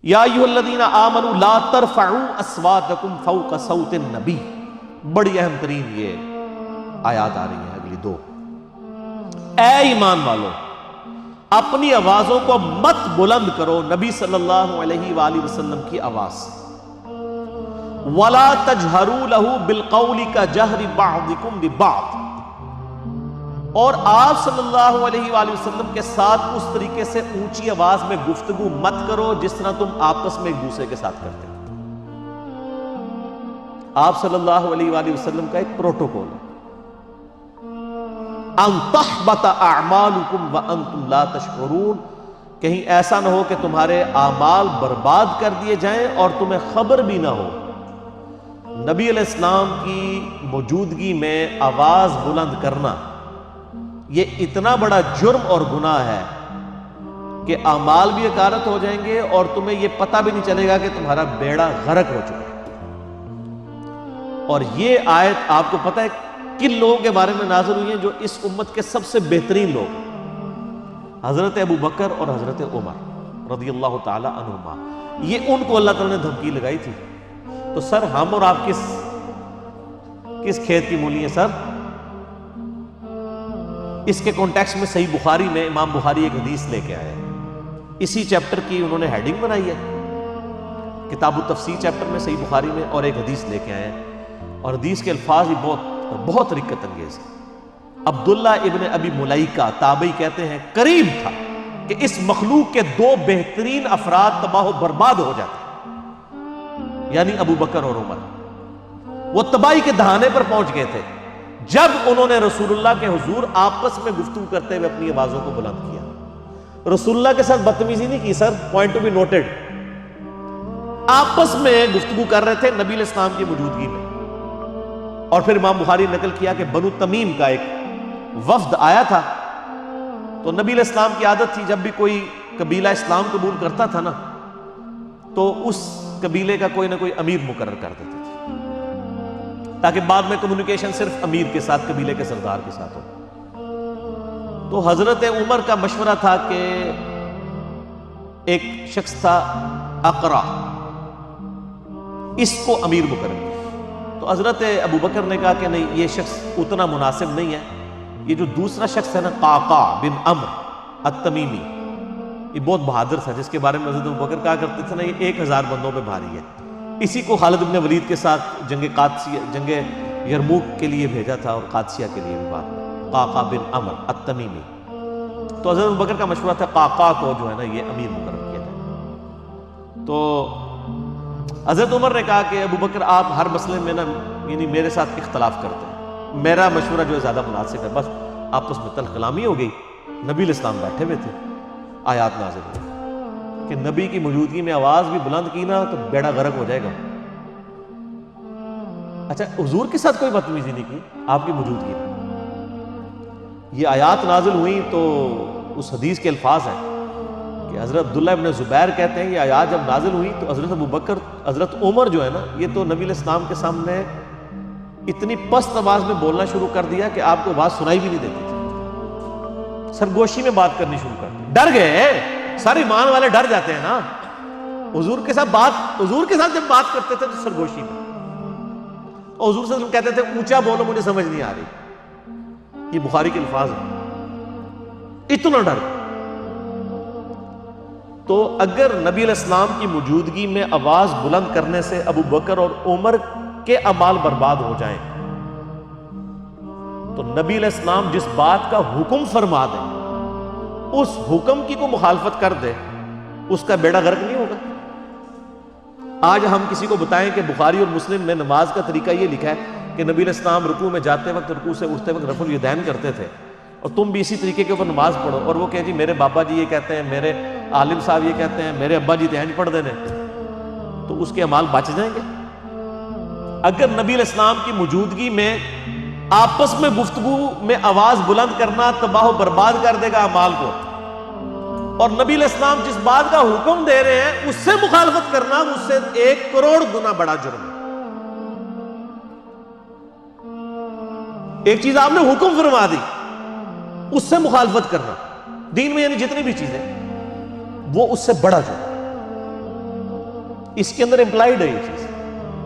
یا ایھا الذین آمنوا لا ترفعوا اصواتکم فوق صوت النبی، بڑی اہم ترین یہ آیات آ رہی ہیں اگلی دو۔ اے ایمان والو، اپنی آوازوں کو مت بلند کرو نبی صلی اللہ علیہ وآلہ وسلم کی آواز سے۔ وَلَا تَجْهَرُوا لَهُ بِالْقَوْلِ كَجَهْرِ بَعْضِكُمْ لِبَعْضٍ، اور آپ صلی اللہ علیہ وآلہ وسلم کے ساتھ اس طریقے سے اونچی آواز میں گفتگو مت کرو جس طرح تم آپس میں ایک دوسرے کے ساتھ کرتے ہو۔ آپ صلی اللہ علیہ وآلہ وسلم کا ایک پروٹوکول ہے، ان تحبط اعمالکم وانتم لا تشعرون، کہیں ایسا نہ ہو کہ تمہارے اعمال برباد کر دیے جائیں اور تمہیں خبر بھی نہ ہو۔ نبی علیہ السلام کی موجودگی میں آواز بلند کرنا یہ اتنا بڑا جرم اور گناہ ہے کہ اعمال بھی اکارت ہو جائیں گے اور تمہیں یہ پتہ بھی نہیں چلے گا کہ تمہارا بیڑا غرق ہو چکا ہے۔ اور یہ آیت آپ کو پتہ ہے کن لوگوں کے بارے میں نازل ہوئی ہیں؟ جو اس امت کے سب سے بہترین لوگ ہیں، حضرت ابو بکر اور حضرت عمر رضی اللہ تعالی عنہما۔ یہ ان کو اللہ تعالیٰ نے دھمکی لگائی تھی۔ تو سر ہم اور آپ کس کھیت کی مولی ہیں سر؟ اس کے کانٹیکسٹ میں صحیح بخاری میں امام بخاری ایک حدیث لے کے آئے، اسی چیپٹر کی انہوں نے ہیڈنگ بنائی ہے، کتاب التفسیر چیپٹر میں صحیح بخاری میں، اور ایک حدیث لے کے آئے ہیں، اور حدیث کے الفاظ ہی بہت رقت انگیز ہیں۔ عبداللہ ابن ابی ملیکہ تابعی کہتے ہیں قریب تھا کہ اس مخلوق کے دو بہترین افراد تباہ و برباد ہو جاتے، یعنی ابو بکر اور عمر۔ وہ تباہی کے دہانے پر پہنچ گئے تھے جب انہوں نے رسول اللہ کے حضور آپس میں گفتگو کرتے ہوئے اپنی آوازوں کو بلند کیا۔ رسول اللہ کے ساتھ بدتمیزی نہیں کی سر، پوائنٹ ٹو بی نوٹڈ، آپس میں گفتگو کر رہے تھے نبی علیہ السلام کی موجودگی میں۔ اور پھر امام بخاری نقل کیا کہ بنو تمیم کا ایک وفد آیا تھا، تو نبی علیہ السلام کی عادت تھی جب بھی کوئی قبیلہ اسلام قبول کرتا تھا نا تو اس قبیلے کا کوئی نہ کوئی امیر مقرر کر دیتے تھے تاکہ بعد میں کمیونیکیشن صرف امیر کے ساتھ، قبیلے کے سردار کے ساتھ ہو۔ تو حضرت عمر کا مشورہ تھا کہ ایک شخص تھا اقرع، اس کو امیر مقرر کیا۔ تو حضرت ابو بکر نے کہا کہ نہیں، یہ شخص اتنا مناسب نہیں ہے، یہ جو دوسرا شخص ہے نا قعقاع بن عمرو التمیمی، یہ بہت بہادر تھا، جس کے بارے میں حضرت ابو بکر کہا کرتے تھے نا یہ 1000 بندوں پہ بھاری ہے۔ اسی کو خالد بن ولید کے ساتھ جنگ یرموک کے لیے بھیجا تھا، اور قادسیہ کے لیے بھی بعد میں، قعقاع بن عمرو التمیمی۔ تو حضرت ابو بکر کا مشورہ تھا قعقاع کو جو ہے نا یہ امیر مقرر کیا جائے۔ تو حضرت عمر نے کہا کہ ابو بکر آپ ہر مسئلے میں نا یعنی میرے ساتھ اختلاف کرتے ہیں، میرا مشورہ جو ہے زیادہ مناسب ہے۔ بس آپس میں تلخ کلامی ہو گئی، نبی علیہ السلام بیٹھے ہوئے تھے، آیات نازل ہوئی کہ نبی کی موجودگی میں آواز بھی بلند کی نا تو بیڑا غرق ہو جائے گا۔ اچھا، حضور کے ساتھ کوئی بدتمیزی نہیں کی آپ کی موجودگی میں۔ یہ آیات نازل ہوئی تو اس حدیث کے الفاظ ہیں کہ حضرت عبداللہ ابن زبیر کہتے ہیں یہ آیات جب نازل ہوئی تو حضرت ابو بکر، حضرت عمر جو ہے نا یہ تو نبی علیہ السلام کے سامنے اتنی پست آواز میں بولنا شروع کر دیا کہ آپ کو آواز سنائی بھی نہیں دیتی تھی، سرگوشی میں بات کرنی شروع کر دی۔ ڈر گئے، سارے ایمان والے ڈر جاتے ہیں نا، حضور کے ساتھ جب بات کرتے تھے تو سرگوشی میں، اور حضور صلی اللہ علیہ وسلم کہتے تھے اونچا بولو مجھے سمجھ نہیں آ رہی، یہ بخاری کے الفاظ ہیں، اتنا ڈر۔ تو اگر نبی علیہ السلام کی موجودگی میں آواز بلند کرنے سے ابو بکر اور عمر کے اعمال برباد ہو جائیں تو نبی علیہ السلام جس بات کا حکم فرما دیں اس حکم کی کوئی مخالفت کر دے، اس کا بیڑا غرق نہیں ہوگا۔ آج ہم کسی کو بتائیں کہ بخاری اور مسلم میں نماز کا طریقہ یہ لکھا ہے کہ نبی علیہ السلام رکوع میں جاتے وقت، رکوع سے اٹھتے وقت رفع الیدین کرتے تھے، اور تم بھی اسی طریقے کے اوپر نماز پڑھو، اور وہ کہ جی میرے بابا جی یہ کہتے ہیں، میرے عالم صاحب یہ کہتے ہیں، میرے ابا جی تہنج پڑھ دینے، تو اس کے اعمال بچ جائیں گے۔ اگر نبی علیہ السلام کی موجودگی میں آپس میں گفتگو میں آواز بلند کرنا تباہ و برباد کر دے گا اعمال کو، اور نبی علیہ السلام جس بات کا حکم دے رہے ہیں اس سے مخالفت کرنا اس سے 1 کروڑ گنا بڑا جرم ہے۔ ایک چیز آپ نے حکم فرما دی، اس سے مخالفت کرنا دین میں یعنی جتنی بھی چیزیں وہ اس سے بڑا جرم۔ اس کے اندر امپلائڈ ہے یہ چیز.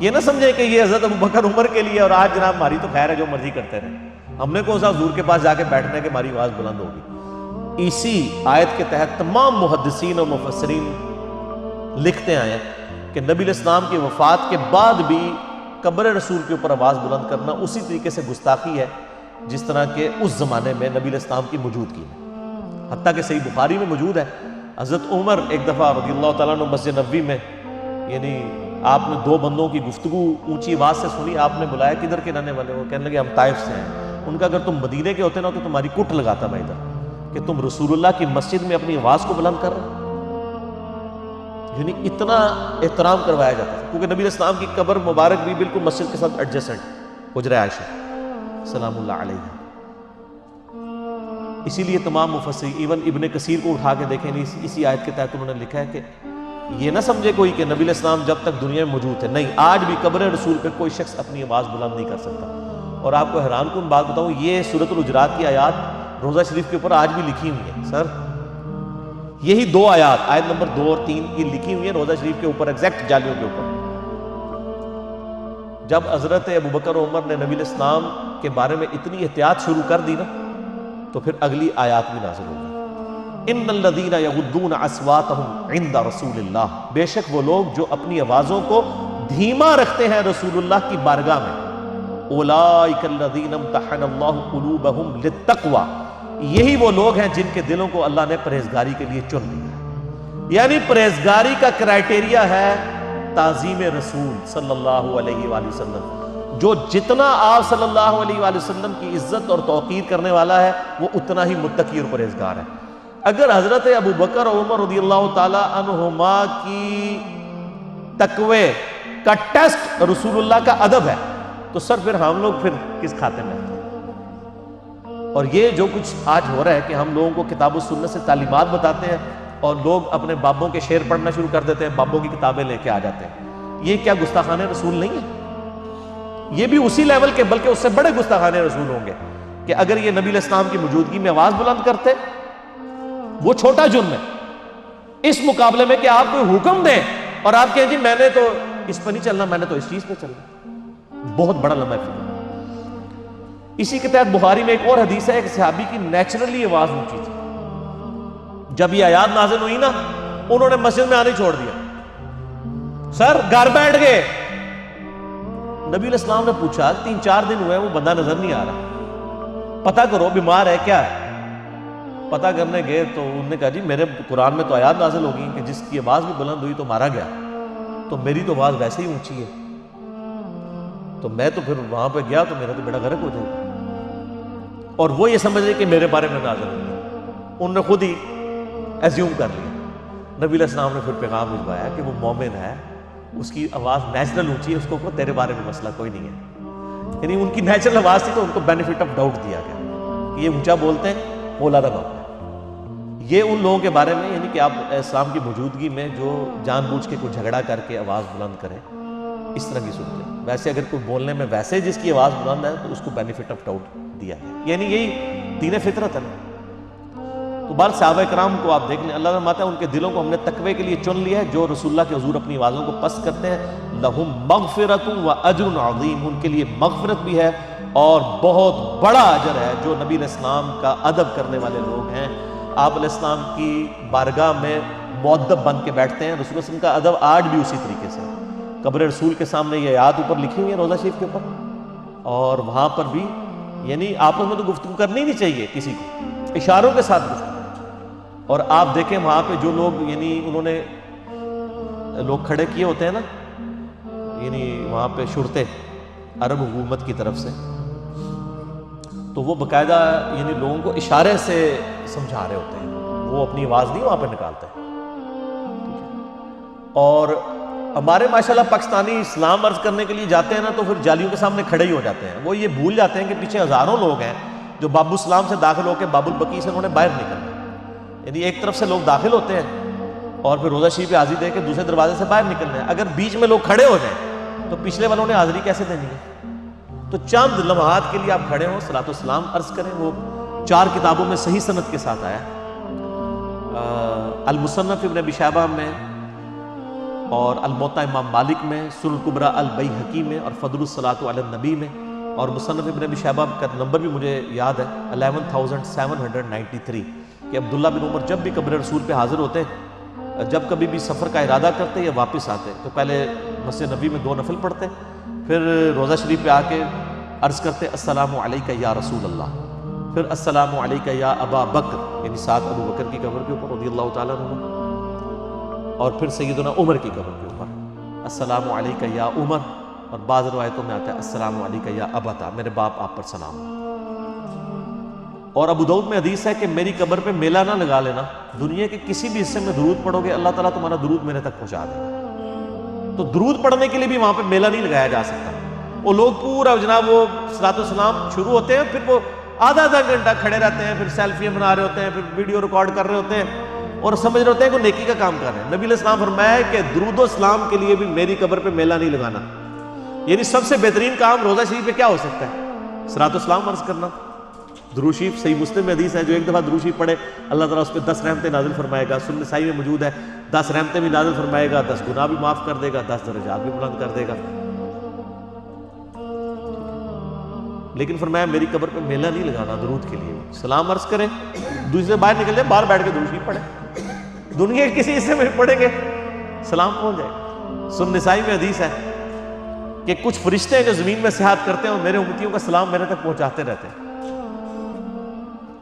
یہ نہ سمجھے کہ یہ حضرت ابوبکر عمر کے لیے اور آج جناب ہماری تو خیر ہے جو مرضی کرتے رہے, ہم نے کون سا حضور کے پاس جا کے بیٹھنے کے ہماری آواز بلند ہوگی. اسی آیت کے تحت تمام محدثین اور مفسرین لکھتے آئے ہیں کہ نبی علیہ السلام کی وفات کے بعد بھی قبر رسول کے اوپر آواز بلند کرنا اسی طریقے سے گستاخی ہے جس طرح کہ اس زمانے میں نبی علیہ السلام کی موجودگی میں. حتیٰ کہ صحیح بخاری میں موجود ہے, حضرت عمر ایک دفعہ رضی اللہ تعالیٰ عنہ مسجد نبوی میں, یعنی آپ نے دو بندوں کی گفتگو اونچی آواز سے سنی, آپ نے بلایا کدھر کے رہنے والے ہو, کہنے لگے ہم طائف سے ہیں. ان کا اگر تم مدینے کے ہوتے نا تو تمہاری کٹ لگاتا میں ادھر کہ تم رسول اللہ کی مسجد میں اپنی آواز کو بلند کر رہے. یعنی اتنا احترام کروایا جاتا تھا, کیونکہ نبی علیہ السلام کی قبر مبارک بھی بالکل مسجد کے ساتھ ایڈجسٹنٹ حجرہ عائشہ سلام اللہ علیہ. اسی لیے تمام مفسرین ایون ابن کثیر کو اٹھا کے دیکھیں, اسی آیت کے تحت انہوں نے لکھا ہے کہ یہ نہ سمجھے کوئی کہ نبی علیہ السلام جب تک دنیا میں موجود ہے, نہیں, آج بھی قبر رسول پہ کوئی شخص اپنی آواز بلند نہیں کر سکتا. اور آپ کو حیران کن بات بتاؤں, یہ سورۃ الحجرات کی آیات روضہ شریف کے اوپر آج بھی لکھی ہوئی ہیں. سر یہی دو آیات, آیت نمبر 2 اور 3, یہ لکھی ہوئی ہیں روضہ شریف کے اوپر, ایگزیکٹ جالیوں کے اوپر. جب حضرت ابوبکر عمر نے نبی علیہ السلام کے بارے میں اتنی احتیاط شروع کر دی نا, تو پھر اگلی آیات بھی نازل ہو گئی. ان الذین یغضون اصواتهم عند رسول اللہ, بے شک وہ لوگ جو اپنی آوازوں کو دھیما رکھتے ہیں رسول اللہ کی بارگاہ میں. اولئک الذین امتحن اللہ قلوبهم للتقوی, یہی وہ لوگ ہیں جن کے دلوں کو اللہ نے پرہیزگاری کے لیے چن لیا. یعنی پرہیزگاری کا کرائٹیریا ہے تعظیم رسول صلی اللہ علیہ وآلہ وسلم. جو جتنا آپ صلی اللہ علیہ وآلہ وسلم کی عزت اور توقیر کرنے والا ہے وہ اتنا ہی متقی اور پرہیزگار ہے. اگر حضرت ابوبکر اور عمر رضی اللہ تعالی عنہما کی تقوی کا ٹیسٹ رسول اللہ کا ادب ہے, تو سر پھر ہم لوگ پھر کس کھاتے میں ہیں؟ اور یہ جو کچھ آج ہو رہا ہے کہ ہم لوگوں کو کتاب و سنت سے تعلیمات بتاتے ہیں اور لوگ اپنے بابوں کے شعر پڑھنا شروع کر دیتے ہیں, بابوں کی کتابیں لے کے آ جاتے ہیں, یہ کیا گستاخان رسول نہیں ہے؟ یہ بھی اسی لیول کے بلکہ اس سے بڑے گستاخان رسول ہوں گے کہ اگر یہ نبی علیہ السلام کی موجودگی میں آواز بلند کرتے, وہ چھوٹا جرم ہے اس مقابلے میں کہ آپ کوئی حکم دیں اور آپ کہیں جی میں نے تو اس پر نہیں چلنا, میں نے تو اس چیز پہ چلنا. بہت بڑا لمحہ ہے. اسی کے تحت بخاری میں ایک اور حدیث ہے, ایک صحابی کی نیچرلی آواز اونچی تھی. جب یہ آیات نازل ہوئی نا, انہوں نے مسجد میں آنے چھوڑ دیا, سر گھر بیٹھ گئے. نبی علیہ السلام نے پوچھا 3-4 دن ہوئے وہ بندہ نظر نہیں آ رہا, پتہ کرو بیمار ہے کیا ہے. پتہ کرنے گئے تو انہوں نے کہا جی میرے قرآن میں تو آیات نازل ہو گئی کہ جس کی آواز بھی بلند ہوئی تو مارا گیا, تو میری تو آواز ویسے ہی اونچی ہے, تو میں تو پھر وہاں پہ گیا تو میرا تو بیڑا غرق ہو جائے. اور وہ یہ سمجھ رہے کہ میرے بارے میں نازل ہوئی, انہوں نے خود ہی ایزیوم کر لیا. نبی علیہ السلام نے پھر پیغام بھجوایا کہ وہ مومن ہے, اس کی آواز نیچرل اونچی ہے, اس کو تیرے بارے میں مسئلہ کوئی نہیں ہے. یعنی ان کی نیچرل آواز تھی تو ان کو بینیفٹ آف ڈاؤٹ دیا گیا کہ یہ اونچا بولتے ہیں, وہ اولیٰ باپ ہے. یہ ان لوگوں کے بارے میں, یعنی کہ آپ اسلام کی موجودگی میں جو جان بوجھ کے کوئی جھگڑا کر کے آواز بلند کرے, اس طرح کی صورت ہے. ویسے اگر کوئی بولنے میں ویسے جس کی آواز بلند ہے تو اس کو بینیفٹ آف ڈاؤٹ دیا ہے, یعنی یہی دین فطرت ہے. تو بار صحابہ کرام کو آپ دیکھ لیں, اللہ فرماتا ہے ان کے دلوں کو ہم نے تقوی کے لیے چن لیا ہے. جو رسول اللہ کے حضور اپنی آوازوں کو پست کرتے ہیں, لہم مغفرۃ و اجر عظیم, ان کے لیے مغفرت بھی ہے اور بہت بڑا اجر ہے. جو نبی علیہ السلام کا ادب کرنے والے لوگ ہیں, آپ علیہ السلام کی بارگاہ میں مؤدب بن کے بیٹھتے ہیں. رسول اللہ علیہ وسلم کا ادب آج بھی اسی طریقے سے. قبر رسول کے سامنے یہ آیات اوپر لکھی ہوئی ہیں روضہ شریف کے اوپر, اور وہاں پر بھی یعنی آپس میں تو گفتگو کرنی نہیں چاہیے کسی کو, اشاروں کے ساتھ گفتگو. اور آپ دیکھیں وہاں پہ جو لوگ, یعنی انہوں نے لوگ کھڑے کیے ہوتے ہیں نا, یعنی وہاں پہ شرطے عرب حکومت کی طرف سے, تو وہ باقاعدہ یعنی لوگوں کو اشارے سے سمجھا رہے ہوتے ہیں, وہ اپنی آواز نہیں وہاں پہ نکالتے ہیں. اور ہمارے ماشاءاللہ پاکستانی اسلام عرض کرنے کے لیے جاتے ہیں نا, تو پھر جالیوں کے سامنے کھڑے ہی ہو جاتے ہیں. وہ یہ بھول جاتے ہیں کہ پیچھے ہزاروں لوگ ہیں جو باب السلام سے داخل ہو کے باب البقیع سے انہوں نے باہر نکلنا ہے. یعنی ایک طرف سے لوگ داخل ہوتے ہیں اور پھر روضہ شریف پہ حاضری دے کے دوسرے دروازے سے باہر نکلنا ہے. اگر بیچ میں لوگ کھڑے ہو جائیں تو پچھلے والوں نے حاضری کیسے دینی ہے؟ تو چند لمحات کے لیے آپ کھڑے ہوں, صلاۃ والسلام عرض کریں. وہ 4 کتابوں میں صحیح سند کے ساتھ آیا, المصنف ابن ابی شیبہ میں اور الموطا امام مالک میں، سنن کبریٰ البیہقی میں، اور فضل الصلاۃ علی النبی میں، اور مصنف ابن ابی شیبہ کا نمبر بھی مجھے یاد ہے 11793 کہ عبداللہ بن عمر جب بھی قبر رسول پہ حاضر ہوتے، جب کبھی بھی سفر کا ارادہ کرتے یا واپس آتے تو پہلے مسجد نبی میں 2 نفل پڑھتے، پھر روضہ شریف پہ آ کے عرض کرتے السلام علیکہ یا رسول اللہ، پھر السلام علیکہ یا ابا بکر، یعنی ساتھ ابو بکر کی قبر کے اوپر رضی اللہ تعالیٰ عنہ، اور پھر سیدنا عمر کی قبر کے اوپر السلام علیکہ یا عمر، اور بعض روایتوں میں آتا ہے السلام علیکہ یا ابتا، میرے باپ آپ پر سلام۔ اور ابو داؤد میں حدیث ہے کہ میری قبر پہ میلہ نہ لگا لینا، دنیا کے کسی بھی حصے میں درود پڑھو گے اللہ تعالیٰ تمہارا درود میرے تک پہنچا دے گا۔ تو درود پڑھنے کے لیے بھی وہاں پہ میلہ نہیں لگایا جا سکتا۔ وہ لوگ پورا جناب وہ صلاۃ والسلام شروع ہوتے ہیں، پھر وہ آدھا گھنٹہ کھڑے رہتے ہیں، پھر سیلفیاں بنا رہے ہوتے ہیں، پھر ویڈیو ریکارڈ کر رہے ہوتے ہیں اور سمجھ رہے ہوتے ہیں کہ نیکی کا کام کر رہے ہیں۔ نبی علیہ السلام فرمایا کہ درود و سلام کے لیے بھی میری قبر پہ میلہ نہیں لگانا، یعنی سب سے بہترین کام روضہ شریف پہ کیا ہو سکتا ہے؟ صلاۃ والسلام عرض کرنا۔ درود شریف صحیح مسلم میں حدیث ہے، جو ایک دفعہ درود شریف پڑھے اللہ تعالیٰ اس پہ 10 رحمتیں نازل فرمائے گا۔ سنن نسائی میں موجود ہے 10 رحمتیں بھی نازل فرمائے گا، 10 گناہ بھی معاف کر دے گا، 10 درجات بھی بلند کر دے گا۔ لیکن فرمایا میری قبر پہ میلہ نہیں لگانا درود کے لیے، سلام عرض کریں، دوسرے باہر نکل جائیں، باہر بیٹھ کے درود شریف پڑھیں، دنیا کے کسی حصے میں پڑھیں گے سلام پہنچ جائے گا۔ سنن نسائی میں حدیث ہے کہ کچھ فرشتے ہیں جو زمین میں سیاحت کرتے ہیں اور میرے امتیوں کا سلام میرے تک پہنچاتے رہتے ہیں۔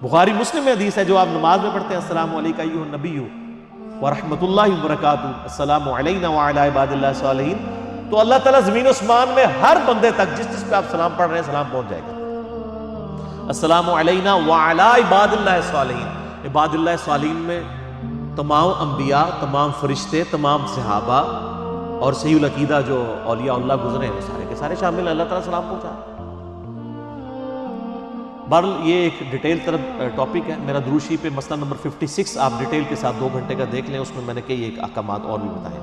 بخاری مسلم میں حدیث ہے جو آپ نماز میں پڑھتے ہیں السلام علیکم ایھا النبی ورحمۃ اللہ وبرکاتہ، السلام علینا وعلی عباد اللہ الصالحین، تو اللہ تعالیٰ زمین و اسمان میں ہر بندے تک جس جس پہ آپ سلام پڑھ رہے ہیں سلام پہنچ جائے گا۔ السلام علینا وعلی عباد اللہ الصالحین، عباد اللہ الصالحین میں تمام انبیاء، تمام فرشتے، تمام صحابہ اور صحیح العقیدہ جو اولیاء اللہ گزرے ہیں وہ سارے کے سارے شامل ہیں، اللہ تعالیٰ سلام پہنچا۔ بہرحال یہ ایک ڈیٹیل طرف ٹاپک ہے میرا درود شریف پہ مسئلہ نمبر 56 آپ ڈیٹیل کے ساتھ 2 گھنٹے کا دیکھ لیں، اس میں میں نے کئی ایک احکامات اور بھی بتائے۔